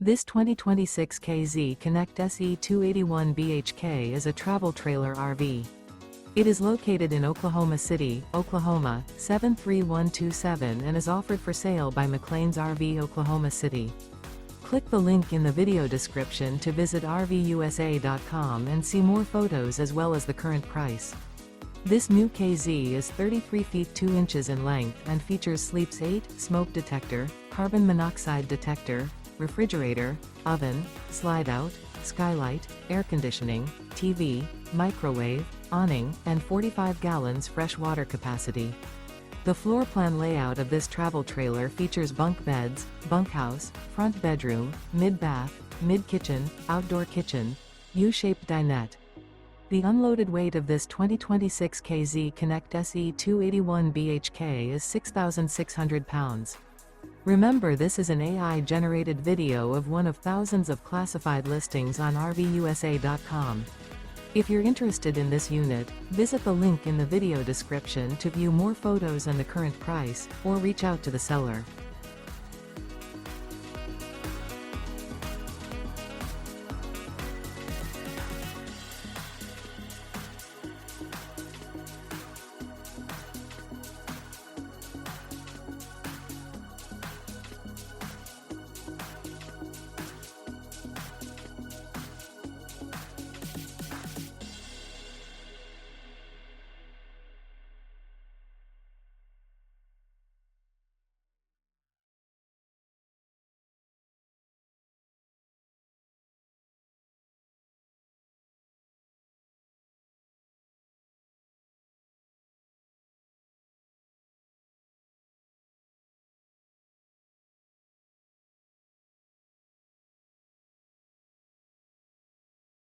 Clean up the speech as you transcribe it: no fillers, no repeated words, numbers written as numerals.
This 2026 KZ Connect SE 281 BHK is a travel trailer RV. It is located in Oklahoma City, Oklahoma, 73127 and is offered for sale by McClain's RV Oklahoma City. Click the link in the video description to visit RVUSA.com and see more photos as well as the current price. This new KZ is 33 feet 2 inches in length and features Sleeps 8, smoke detector, carbon monoxide detector, refrigerator, oven, slide-out, skylight, air conditioning, TV, microwave, awning, and 45 gallons fresh water capacity. The floor plan layout of this travel trailer features bunk beds, bunkhouse, front bedroom, mid-bath, mid-kitchen, outdoor kitchen, U-shaped dinette. The unloaded weight of this 2026 KZ Connect SE 281 BHK is 6,600 pounds. Remember, this is an AI-generated video of one of thousands of classified listings on RVUSA.com. If you're interested in this unit, visit the link in the video description to view more photos and the current price, or reach out to the seller.